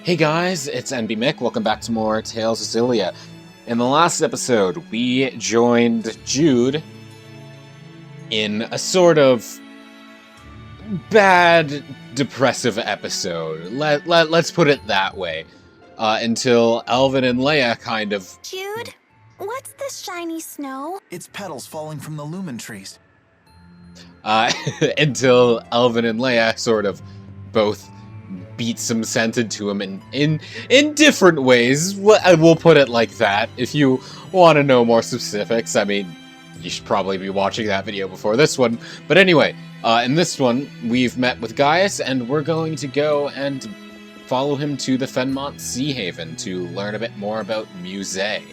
Hey guys, it's NB Mick. Welcome back to more Tales of Xillia. In the last episode, we joined Jude in a sort of bad, depressive episode. Let's put it that way. Until Elvin and Leia kind of... Jude, what's this shiny snow? It's petals falling from the lumen trees. Until Elvin and Leia sort of both beat some sense into him in different ways. We'll put it like that. If you want to know more specifics, I mean, you should probably be watching that video before this one. But anyway, in this one, we've met with Gaius, and we're going to go and follow him to the Fenmont Sea Haven to learn a bit more about Muzet.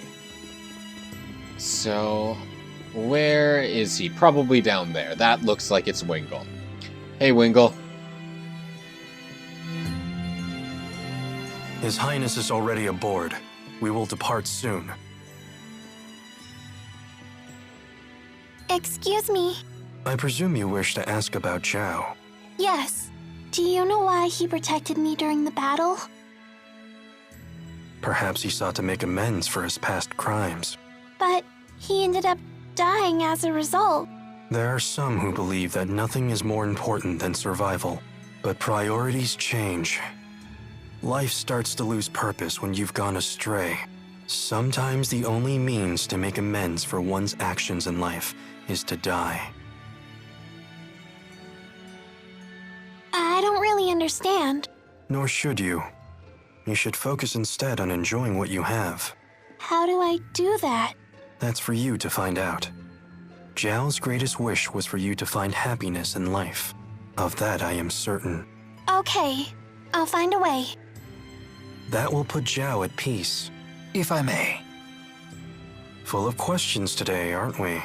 So, where is he? Probably down there. That looks like it's Wingle. Hey, Wingle. His Highness is already aboard. We will depart soon. Excuse me. I presume you wish to ask about Zhao. Yes. Do you know why he protected me during the battle? Perhaps he sought to make amends for his past crimes. But he ended up dying as a result. There are some who believe that nothing is more important than survival. But priorities change. Life starts to lose purpose when you've gone astray. Sometimes the only means to make amends for one's actions in life is to die. I don't really understand. Nor should you. You should focus instead on enjoying what you have. How do I do that? That's for you to find out. Zhao's greatest wish was for you to find happiness in life. Of that I am certain. Okay, I'll find a way. That will put Zhao at peace. If I may. Full of questions today, aren't we?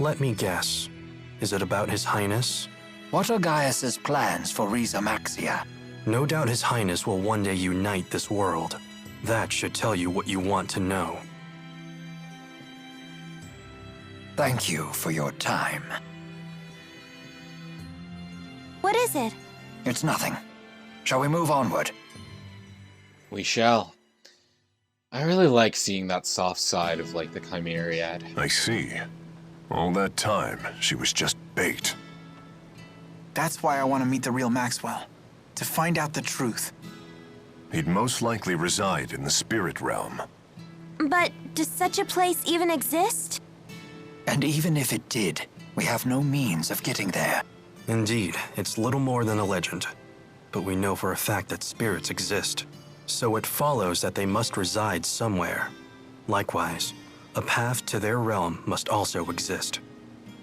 Let me guess. Is it about His Highness? What are Gaius's plans for Riza Maxia? No doubt His Highness will one day unite this world. That should tell you what you want to know. Thank you for your time. What is it? It's nothing. Shall we move onward? We shall. I really like seeing that soft side of, like, the Chimeriad. I see. All that time, she was just bait. That's why I want to meet the real Maxwell. To find out the truth. He'd most likely reside in the spirit realm. But does such a place even exist? And even if it did, we have no means of getting there. Indeed, it's little more than a legend. But we know for a fact that spirits exist. So it follows that they must reside somewhere. Likewise, a path to their realm must also exist.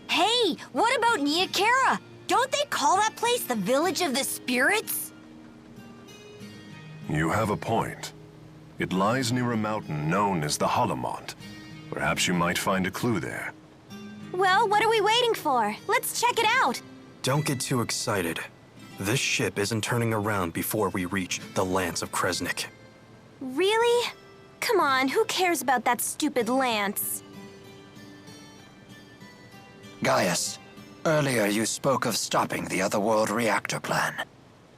Hey, what about Nia Khera? Don't they call that place the Village of the Spirits? You have a point. It lies near a mountain known as the Hallowmont. Perhaps you might find a clue there. Well, what are we waiting for? Let's check it out. Don't get too excited. This ship isn't turning around before we reach the Lance of Kresnik. Really? Come on, who cares about that stupid lance? Gaius, earlier you spoke of stopping the Otherworld reactor plan.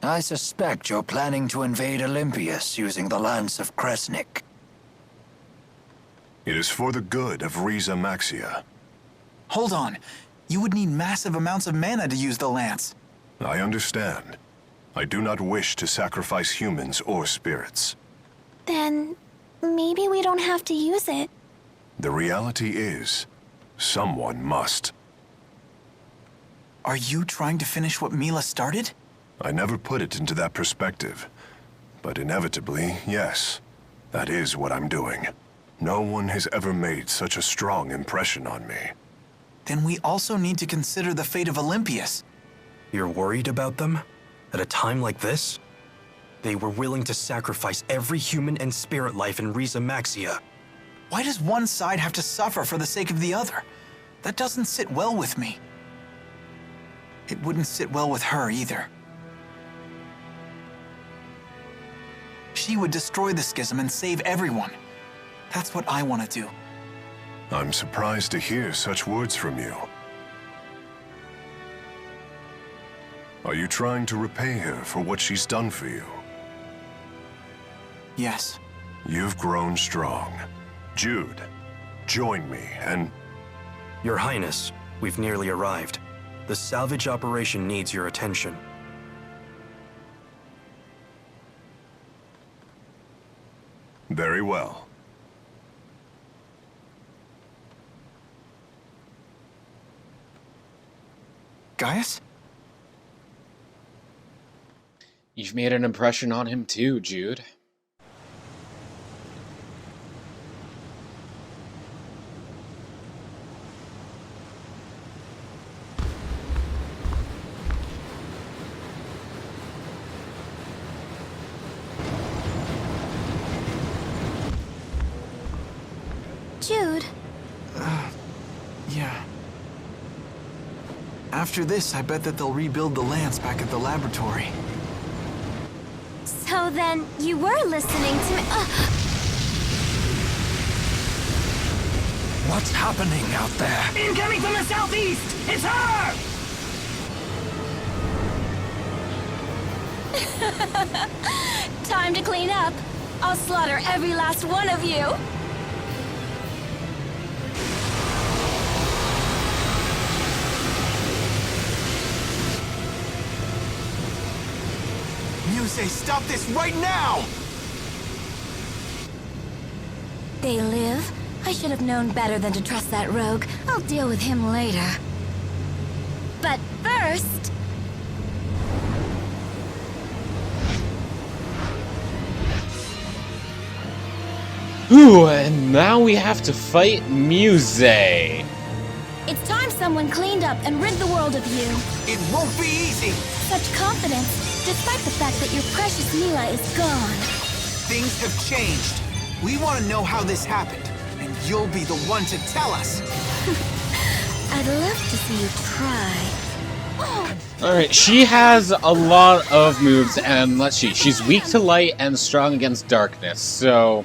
I suspect you're planning to invade Olympius using the Lance of Kresnik. It is for the good of Riza Maxia. Hold on. You would need massive amounts of mana to use the lance. I understand. I do not wish to sacrifice humans or spirits. Then maybe we don't have to use it. The reality is, someone must. Are you trying to finish what Mila started? I never put it into that perspective. But inevitably, yes. That is what I'm doing. No one has ever made such a strong impression on me. Then we also need to consider the fate of Olympius. You're worried about them? At a time like this? They were willing to sacrifice every human and spirit life in Riza Maxia. Why does one side have to suffer for the sake of the other? That doesn't sit well with me. It wouldn't sit well with her either. She would destroy the schism and save everyone. That's what I want to do. I'm surprised to hear such words from you. Are you trying to repay her for what she's done for you? Yes. You've grown strong. Jude, join me and... Your Highness, we've nearly arrived. The salvage operation needs your attention. Very well. Gaius? You've made an impression on him too, Jude. Jude, Yeah. After this, I bet that they'll rebuild the lance back at the laboratory. so then you were listening to me. What's happening out there? Incoming from the southeast! It's her! Time to clean up. I'll slaughter every last one of you. Muzet, stop this right now! They live? I should have known better than to trust that rogue. I'll deal with him later. But first... Ooh, and now we have to fight Muzet. It's time someone cleaned up and rid the world of you. It won't be easy! Such confidence, despite the fact that your precious Mila is gone. Things have changed. We want to know how this happened, and you'll be the one to tell us. I'd love to see you try. Alright, she has a lot of moves, and let's see, she's weak to light and strong against darkness, so...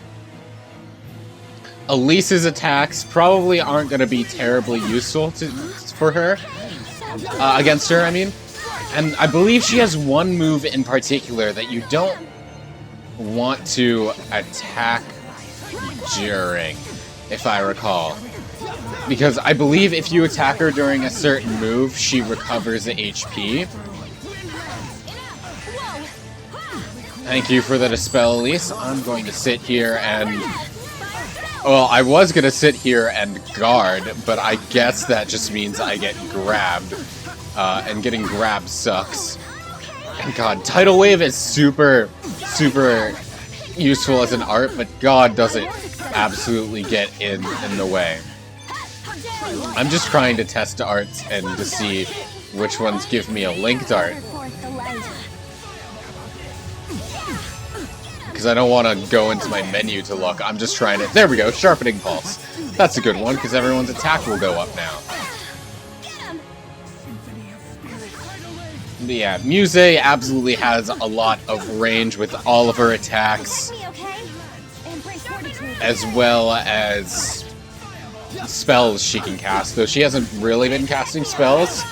Elise's attacks probably aren't going to be terribly useful for her. Against her, I mean. And I believe she has one move in particular that you don't want to attack during, if I recall. Because I believe if you attack her during a certain move, she recovers the HP. Thank you for the dispel, Elise. I'm going to sit here and... Well, I was going to sit here and guard, but I guess that just means I get grabbed. And getting grabbed sucks. And god, Tidal Wave is super useful as an art, but god does it absolutely get in the way. I'm just trying to test arts and to see which ones give me a linked art. Because I don't want to go into my menu to look. I'm just trying to... There we go, Sharpening Pulse. That's a good one, because everyone's attack will go up now. But yeah, Muzet absolutely has a lot of range with all of her attacks. As well as spells she can cast, though she hasn't really been casting spells.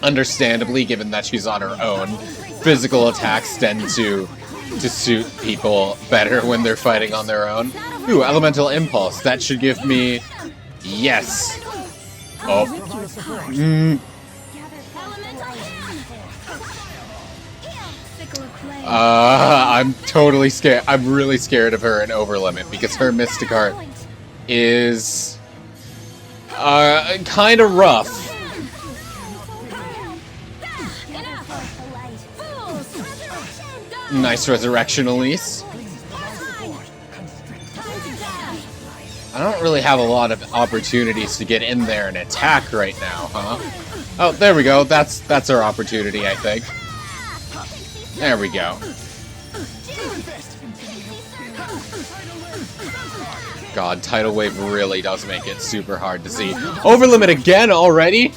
Understandably, given that she's on her own. Physical attacks tend to suit people better when they're fighting on their own. Ooh, Elemental Impulse. That should give me... Yes. Oh. I'm totally scared. I'm really scared of her in Overlimit because her Mystic Art is kind of rough. Nice resurrection, Elise. I don't really have a lot of opportunities to get in there and attack right now, huh? Oh, there we go. That's our opportunity, I think. There we go. God, Tidal Wave really does make it super hard to see. Overlimit again already?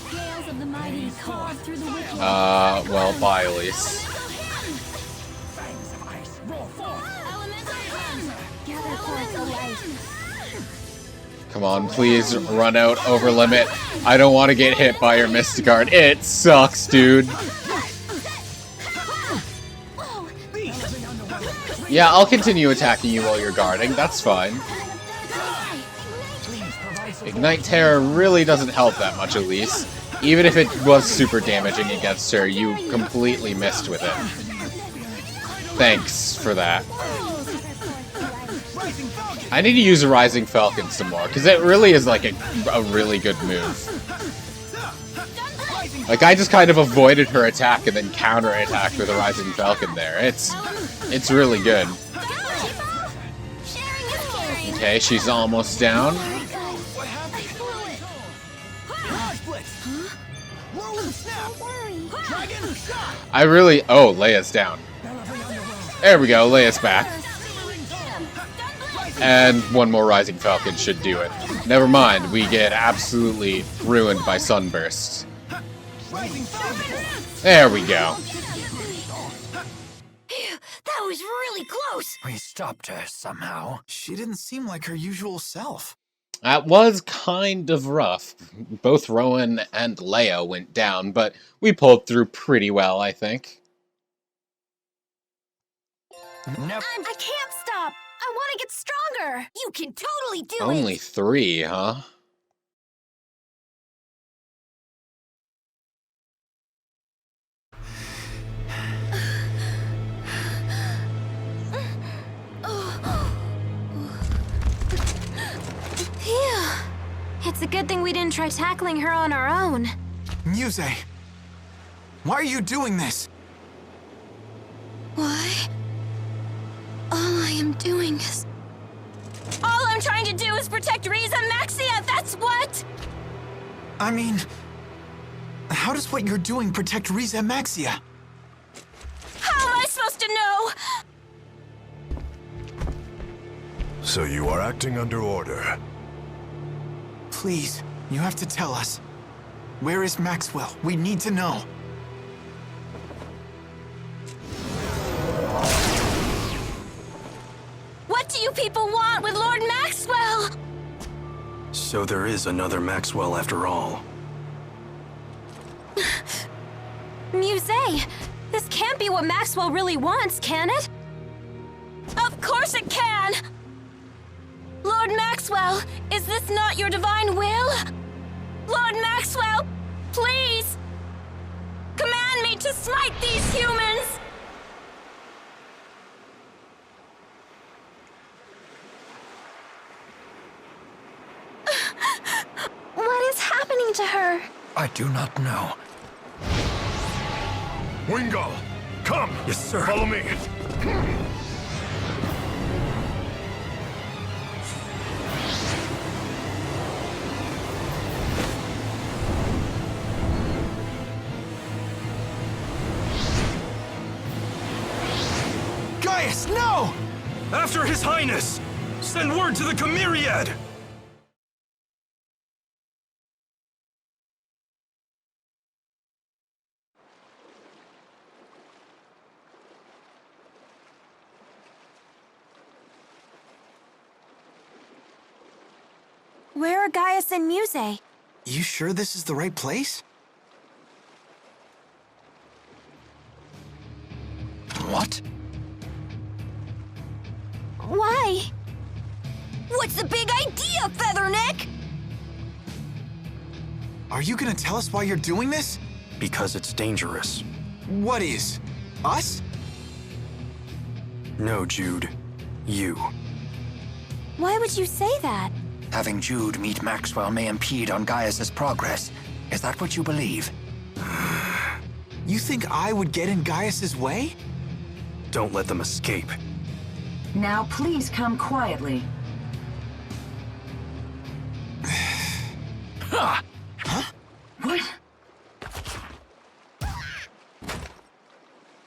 Well, bye, Elise. Come on, please run out Overlimit. I don't want to get hit by your Mystic Art. It sucks, dude. Yeah, I'll continue attacking you while you're guarding, that's fine. Ignite Terror really doesn't help that much, Elise. Even if it was super damaging against her, you completely missed with it. Thanks for that. I need to use a Rising Falcon some more, because it really is like a really good move. Like, I just kind of avoided her attack and then counter-attacked with a Rising Falcon there. It's really good. Okay, she's almost down. I really... Oh, Leia's down. There we go, Leia's back. And one more Rising Falcon should do it. Never mind, we get absolutely ruined by Sunbursts. There we go. That was really close! We stopped her somehow. She didn't seem like her usual self. That was kind of rough. Both Rowan and Leia went down, but we pulled through pretty well, I think. Nope. I can't stop! I want to get stronger! You can totally do it! Only 3, huh? It's a good thing we didn't try tackling her on our own. Muzet, why are you doing this? Why? All I am doing is... All I'm trying to do is protect Riza Maxia, that's what! I mean, how does what you're doing protect Riza Maxia? How am I supposed to know? So you are acting under order. Please, you have to tell us. Where is Maxwell? We need to know. What do you people want with Lord Maxwell? So there is another Maxwell after all. Muzet, this can't be what Maxwell really wants, can it? Of course it can! Lord Maxwell, is this not your divine will? Lord Maxwell, please! Command me to smite these humans! What is happening to her? I do not know. Wingo! Come! Yes, sir. Follow me! Gaius, no! After His Highness! Send word to the Chimeriad! Where are Gaius and Muzet? You sure this is the right place? What? Why? What's the big idea, Featherneck? Are you gonna tell us why you're doing this? Because it's dangerous. What is? Us? No, Jude. You. Why would you say that? Having Jude meet Maxwell may impede on Gaius's progress. Is that what you believe? You think I would get in Gaius's way? Don't let them escape. Now please come quietly. Huh? What?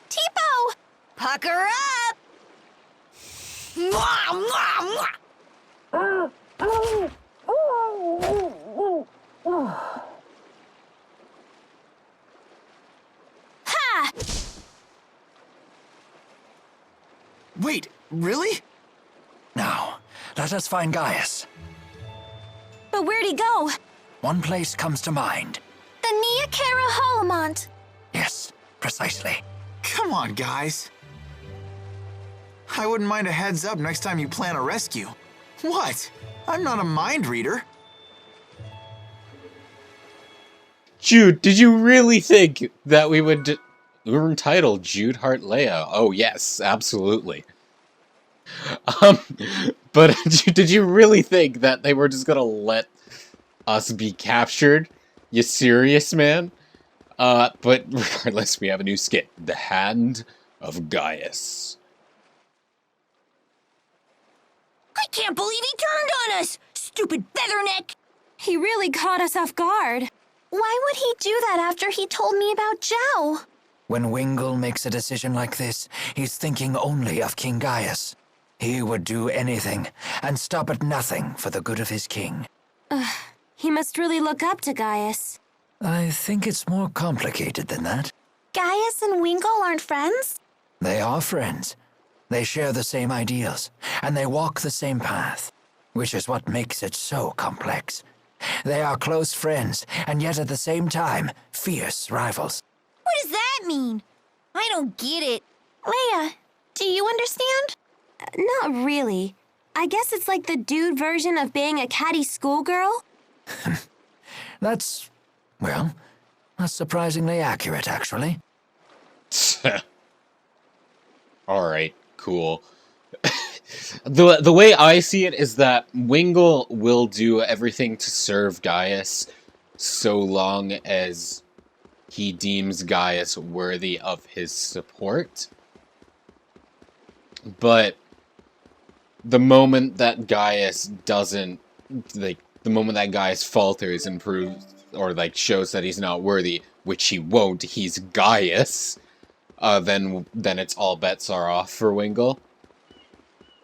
Tipo! Pucker up! Mwah, mwah, mwah. Ha! Wait, really? Now, let us find Gaius. But where'd he go? One place comes to mind. The Nia Khera Hallowmont. Yes, precisely. Come on, guys. I wouldn't mind a heads up next time you plan a rescue. What? I'm not a mind reader. Jude, did you really think that we would... We were entitled Jude Heart Leia. Oh, yes, absolutely. But did you really think that they were just gonna let us be captured? You serious, man? But regardless, we have a new skit. The Hand of Gaius. I can't believe he turned on us! Stupid featherneck! He really caught us off guard. Why would he do that after he told me about Zhao? When Wingle makes a decision like this, he's thinking only of King Gaius. He would do anything and stop at nothing for the good of his king. He must really look up to Gaius. I think it's more complicated than that. Gaius and Wingle aren't friends? They are friends. They share the same ideals, and they walk the same path, which is what makes it so complex. They are close friends, and yet at the same time, fierce rivals. What does that mean? I don't get it. Leia, do you understand? Not really. I guess it's like the dude version of being a catty schoolgirl. That's surprisingly accurate, actually. Alright, cool. The way I see it is that Wingle will do everything to serve Gaius so long as he deems Gaius worthy of his support. But the moment that Gaius doesn't, the moment that Gaius falters and proves, or shows that he's not worthy, which he won't, he's Gaius, then it's all bets are off for Wingle.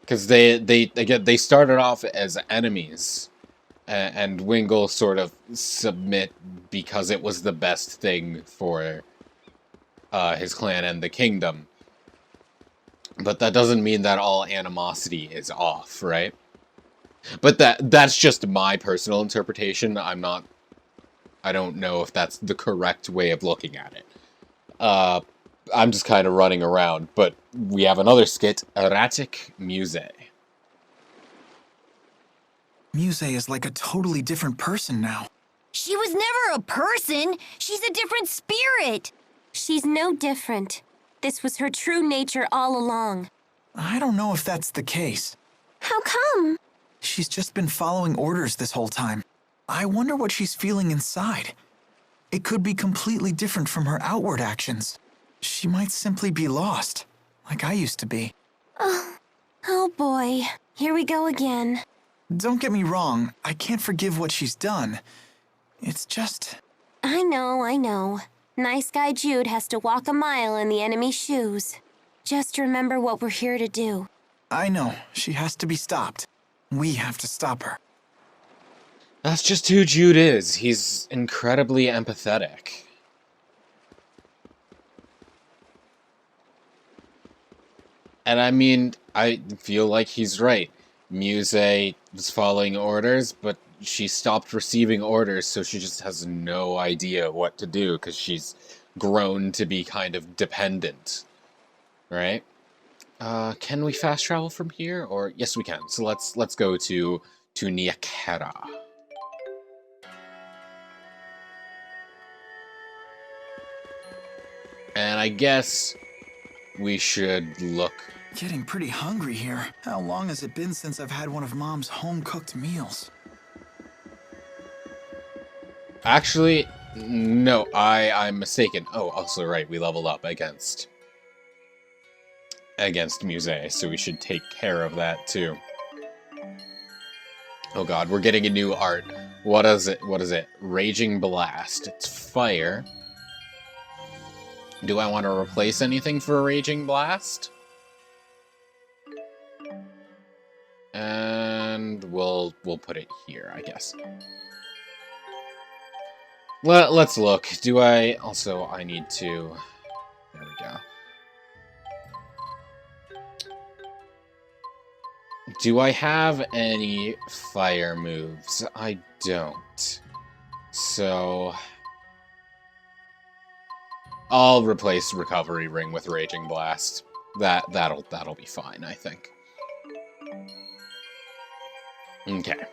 Because they started off as enemies, and Wingle sort of submit because it was the best thing for his clan and the kingdom. But that doesn't mean that all animosity is off, right? But that's just my personal interpretation. I don't know if that's the correct way of looking at it. I'm just kind of running around, but we have another skit, Erratic Muzet. Muzet is like a totally different person now. She was never a person. She's a different spirit. She's no different. This was her true nature all along. I don't know if that's the case. How come? She's just been following orders this whole time. I wonder what she's feeling inside. It could be completely different from her outward actions. She might simply be lost, like I used to be. Oh boy, here we go again. Don't get me wrong, I can't forgive what she's done. It's just... I know. Nice guy Jude has to walk a mile in the enemy's shoes. Just remember what we're here to do. I know, she has to be stopped. We have to stop her. That's just who Jude is. He's incredibly empathetic. And I mean, I feel like he's right. Muzet was following orders, but she stopped receiving orders, so she just has no idea what to do, because she's grown to be kind of dependent. Right? Can we fast travel from here? Or yes, we can. So let's go to Nia Khera. And I guess we should look. Getting pretty hungry here. How long has it been since I've had one of Mom's home-cooked meals? Actually, no, I'm mistaken. Oh, also right, we leveled up against Muzet, so we should take care of that too. Oh god, we're getting a new art. What is it? Raging Blast. It's fire. Do I want to replace anything for a Raging Blast? And we'll put it here, I guess. Let's look. Do I... Also, I need to... There we go. Do I have any fire moves? I don't. So... I'll replace Recovery Ring with Raging Blast. That'll be fine, I think. Okay.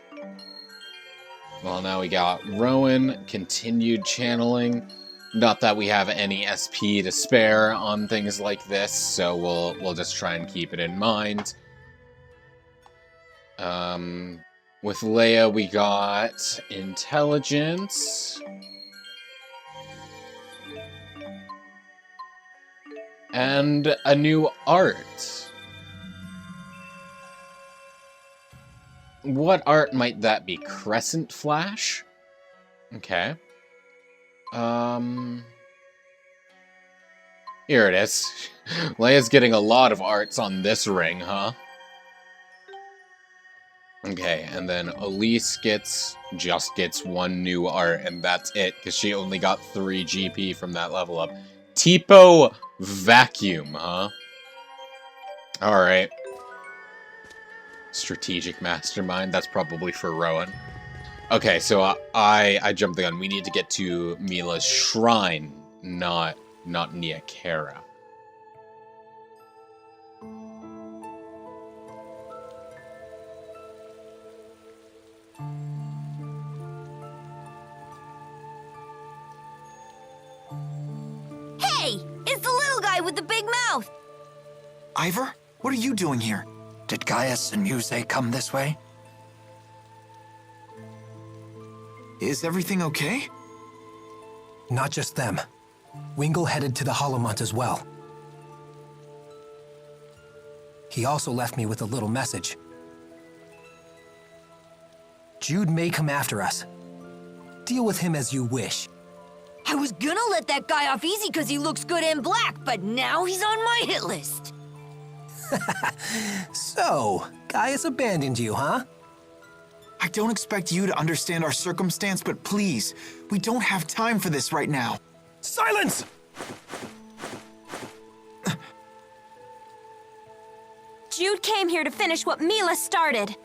Well, now we got Rowan, continued channeling. Not that we have any SP to spare on things like this, so we'll just try and keep it in mind. With Leia, we got intelligence. And a new art. What art might that be? Crescent Flash? Okay. Here it is. Leia's getting a lot of arts on this ring, huh? Okay, and then Elise just gets one new art, and that's it, because she only got 3 GP from that level up. Tipo Vacuum, huh? Alright. Strategic Mastermind, that's probably for Rowan. Okay, so I jumped the gun. We need to get to Mila's shrine, not Nia Khera. Hey! It's the little guy with the big mouth! Ivar, what are you doing here? Did Gaius and Muzet come this way? Is everything okay? Not just them. Wingle headed to the Hallowmont as well. He also left me with a little message. Jude may come after us. Deal with him as you wish. I was gonna let that guy off easy because he looks good in black, but now he's on my hit list. So, Gaius abandoned you, huh? I don't expect you to understand our circumstance, but please, we don't have time for this right now. Silence! Jude came here to finish what Mila started.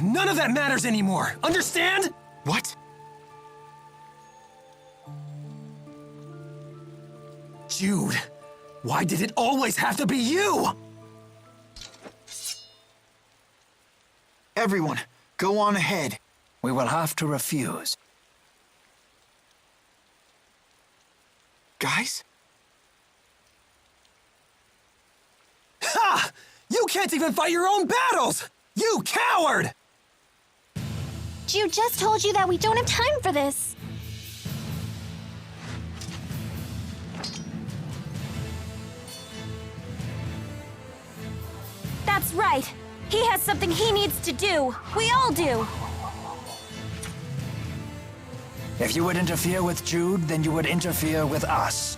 None of that matters anymore, understand? What? Jude, why did it always have to be you? Everyone, go on ahead. We will have to refuse. Guys? Ha! You can't even fight your own battles! You coward! Jude just told you that we don't have time for this. That's right. He has something he needs to do. We all do. If you would interfere with Jude, then you would interfere with us.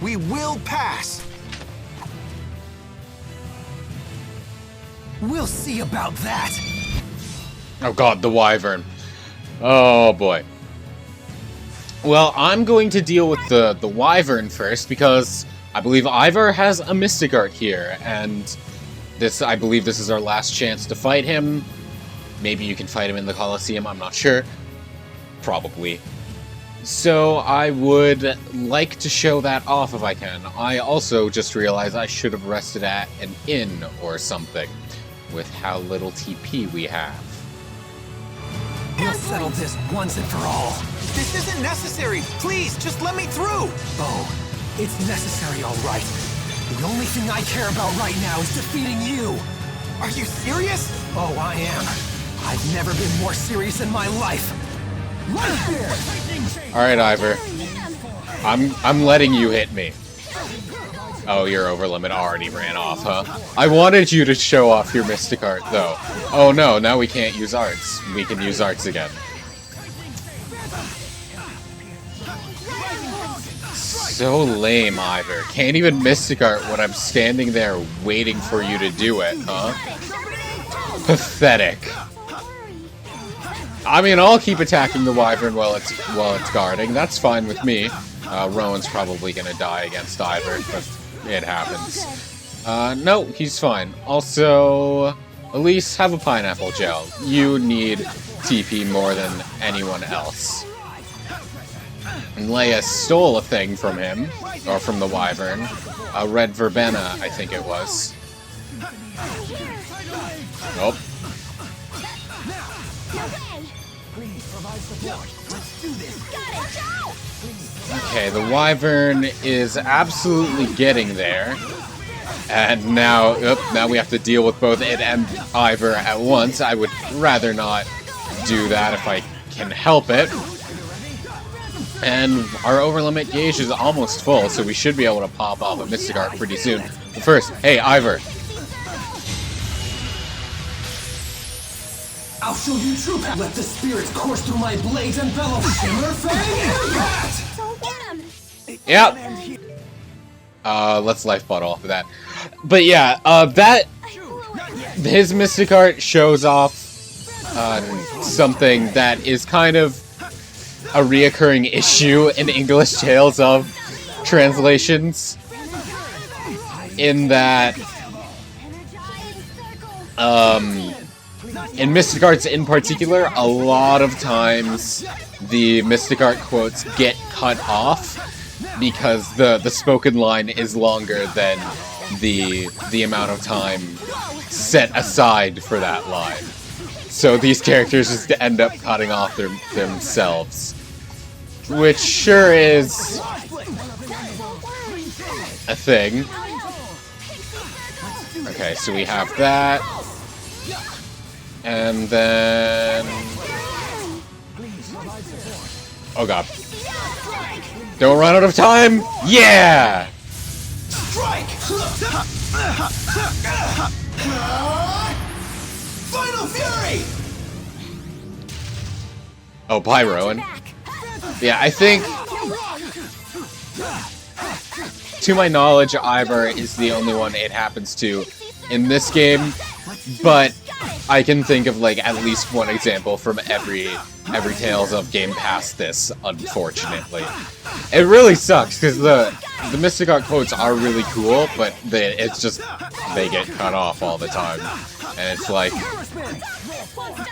We will pass! We'll see about that! Oh god, the Wyvern. Oh boy. Well, I'm going to deal with the Wyvern first, because I believe Ivar has a Mystic Art here, and I believe this is our last chance to fight him. Maybe you can fight him in the Colosseum, I'm not sure. Probably. So I would like to show that off if I can. I also just realized I should have rested at an inn or something, with how little TP we have. We'll settle this once and for all. This isn't necessary! Please, just let me through! Oh, it's necessary, all right. The only thing I care about right now is defeating you! Are you serious? Oh, I am. I've never been more serious in my life. Right here! Alright, Ivar. I'm letting you hit me. Oh, your overlimit already ran off, huh? I wanted you to show off your Mystic Art, though. Oh no, now we can't use arts. We can use arts again. So lame, Ivar. Can't even Mystic Art when I'm standing there waiting for you to do it, huh? Pathetic. I mean, I'll keep attacking the Wyvern while it's guarding. That's fine with me. Rowan's probably gonna die against Ivar, but it happens. No, he's fine. Also, Elise, have a pineapple gel. You need TP more than anyone else. And Leia stole a thing from him, or from the Wyvern. A red verbena, I think it was. Nope. Okay, the Wyvern is absolutely getting there. And now, now we have to deal with both it and Ivar at once. I would rather not do that if I can help it. And our overlimit gauge is almost full, so we should be able to pop off a Mystic Art pretty soon. But first, hey, Ivar. I'll show you true power. Let the spirits course through my blades and bellow. Shimmer, Fang, Impact! Don't get him! Yep. Let's life bottle off of that. But yeah, his Mystic Art shows off something that is kind of a reoccurring issue in English Tales of translations. In that, in Mystic Arts in particular, a lot of times the Mystic Art quotes get cut off because the spoken line is longer than the amount of time set aside for that line. So these characters just end up cutting off themselves. Which sure is a thing. Okay, so we have that. And then... oh god. Don't run out of time! Yeah! Strike! Final Fury! Oh, Pyro. And yeah, I think... to my knowledge, Ivar is the only one it happens to in this game, but I can think of like at least one example from every Tales of game past this, unfortunately. It really sucks, because the Mystic Art quotes are really cool, but it's just, they get cut off all the time. And it's like,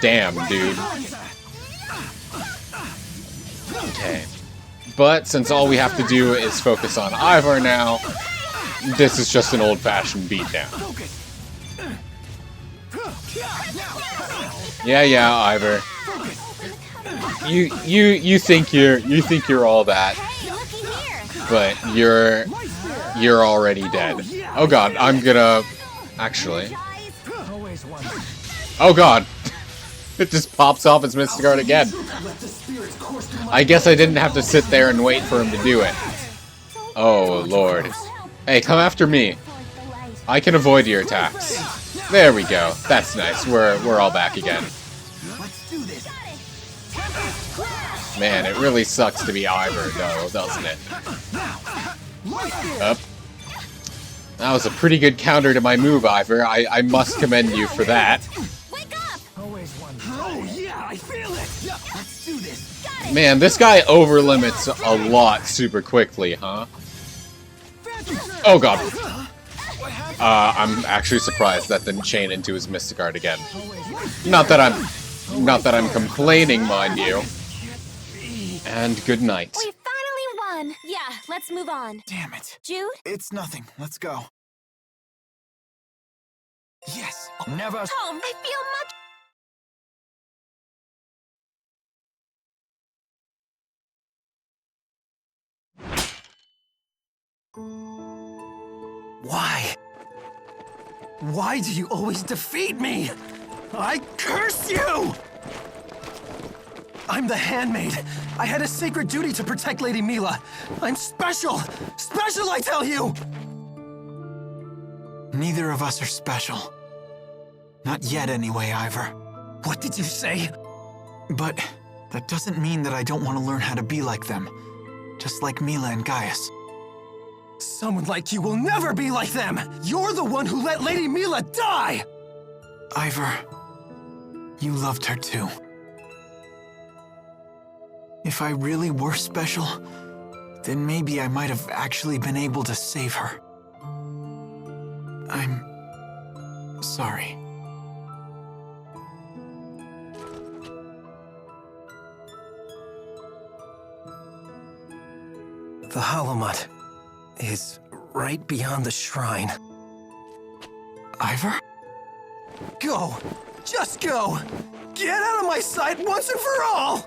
damn, dude. Okay. But since all we have to do is focus on Ivar now, this is just an old-fashioned beatdown. Yeah, Ivar. You think you're all that, but you're already dead. Oh god, I'm gonna actually. Oh god, it just pops off its Mystic Art again. I guess I didn't have to sit there and wait for him to do it. Oh lord. Hey, come after me. I can avoid your attacks. There we go. That's nice. We're all back again. Man, it really sucks to be Ivar, though, doesn't it? Up. That was a pretty good counter to my move, Ivar. I must commend you for that. Oh yeah, I feel it! Let's do this! Man, this guy overlimits a lot super quickly, huh? Oh god. I'm actually surprised that didn't chain into his Mystic Art again. Not that I'm complaining, mind you. And good night. We finally won! Yeah, let's move on. Damn it. Jude? It's nothing. Let's go. Yes. Never. Oh, I feel much... Why? Why do you always defeat me? I curse you! I'm the handmaid. I had a sacred duty to protect Lady Mila. I'm special! Special, I tell you! Neither of us are special. Not yet, anyway, Ivar. What did you say? But that doesn't mean that I don't want to learn how to be like them. Just like Mila and Gaius. Someone like you will never be like them! You're the one who let Lady Mila die! Ivar, you loved her too. If I really were special, then maybe I might have actually been able to save her. I'm sorry. The Hallowmont is right beyond the shrine. Ivar? Go! Just go! Get out of my sight once and for all!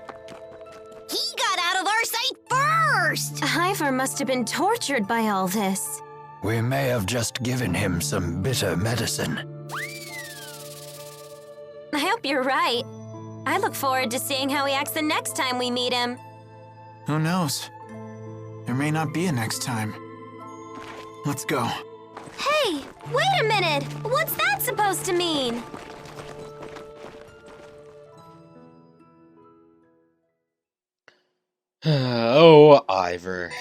He got out of our sight first! Ivar must have been tortured by all this. We may have just given him some bitter medicine. I hope you're right. I look forward to seeing how he acts the next time we meet him. Who knows? There may not be a next time. Let's go. Hey, wait a minute! What's that supposed to mean? Oh, Ivar.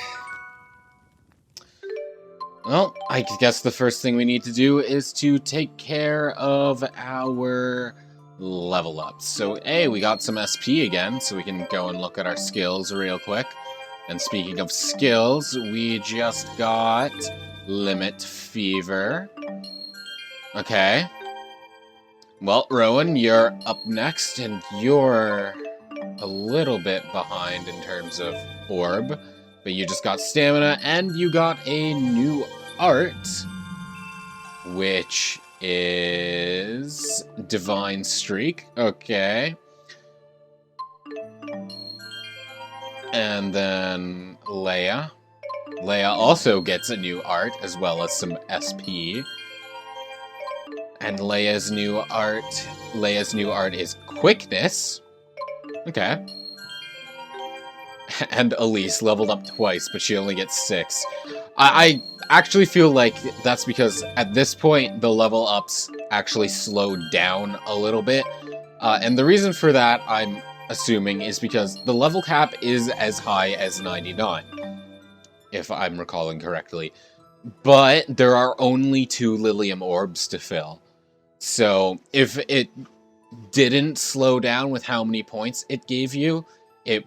Well, I guess the first thing we need to do is to take care of our level ups. So, hey, we got some SP again, so we can go and look at our skills real quick. And speaking of skills, we just got Limit Fever. Okay. Well, Rowan, you're up next, and you're a little bit behind in terms of orb, but you just got stamina, and you got a new art, which is Divine Streak. Okay. And then Leia. Leia also gets a new art, as well as some SP. And Leia's new art is Quickness. Okay. And Elise leveled up twice, but she only gets 6. I actually feel like that's because at this point, the level ups actually slowed down a little bit. And the reason for that, I'm assuming, is because the level cap is as high as 99, if I'm recalling correctly. But there are only 2 Lilium orbs to fill. So if it didn't slow down with how many points it gave you, it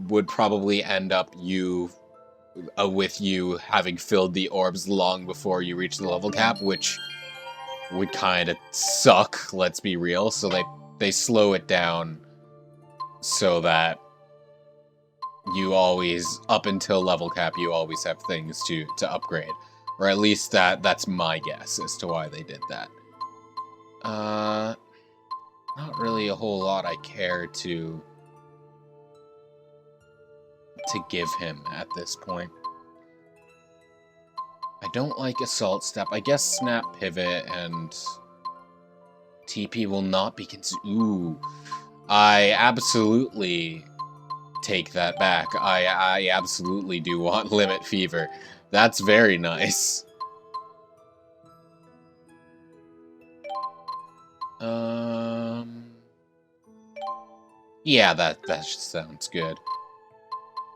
would probably end up with you having filled the orbs long before you reach the level cap, which would kind of suck, let's be real. So they slow it down so that you always, up until level cap, you always have things to upgrade. Or at least that's my guess as to why they did that. Not really a whole lot I care to give him at this point. I don't like Assault Step. I guess Snap Pivot and TP will not be Ooh. I absolutely take that back. I absolutely do want Limit Fever. That's very nice. Yeah, that just sounds good.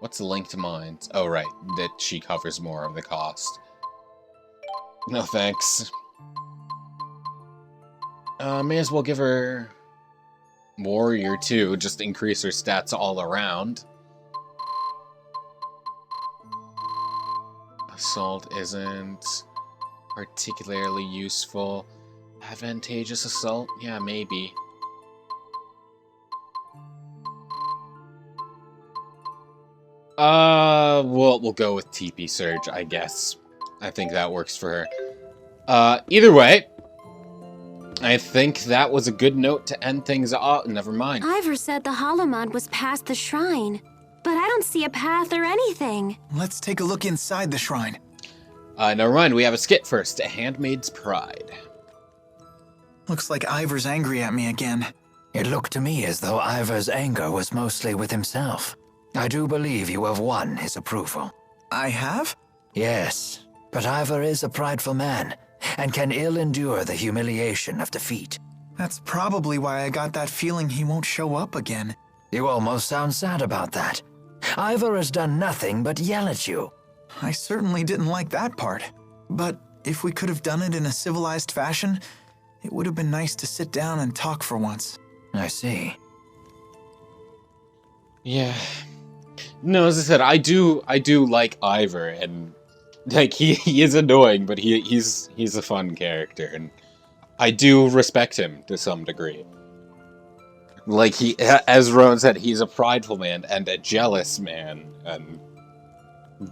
What's Linked Minds? Oh, right, that she covers more of the cost. No thanks. May as well give her Warrior too, just increase her stats all around. Assault isn't particularly useful. Advantageous Assault? Yeah, maybe. We'll go with TP Surge, I guess. I think that works for her. Either way, I think that was a good note to end things off. Never mind. Ivar said the Hallowmont was past the shrine, but I don't see a path or anything. Let's take a look inside the shrine. Never mind. We have a skit first. A Handmaid's Pride. Looks like Ivar's angry at me again. It looked to me as though Ivar's anger was mostly with himself. I do believe you have won his approval. I have? Yes, but Ivar is a prideful man, and can ill endure the humiliation of defeat. That's probably why I got that feeling he won't show up again. You almost sound sad about that. Ivar has done nothing but yell at you. I certainly didn't like that part. But if we could have done it in a civilized fashion, it would have been nice to sit down and talk for once. I see. Yeah. No, as I said, I do like Ivar, and like he is annoying, but he's a fun character, and I do respect him to some degree. Like as Rowan said, he's a prideful man and a jealous man, and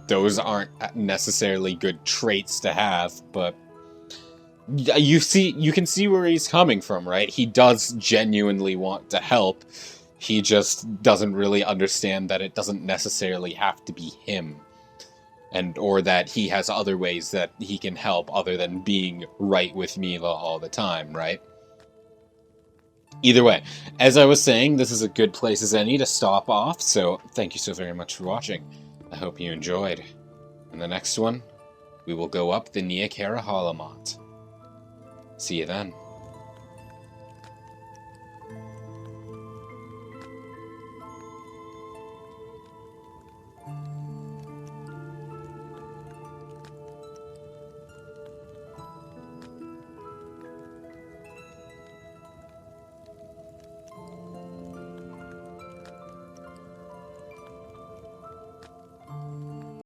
those aren't necessarily good traits to have, but you can see where he's coming from, right? He does genuinely want to help. He just doesn't really understand that it doesn't necessarily have to be him. Or that he has other ways that he can help other than being right with Mila all the time, right? Either way, as I was saying, this is a good place as any to stop off, so thank you so very much for watching. I hope you enjoyed. In the next one, we will go up the Nia Khera Hallowmont. See you then.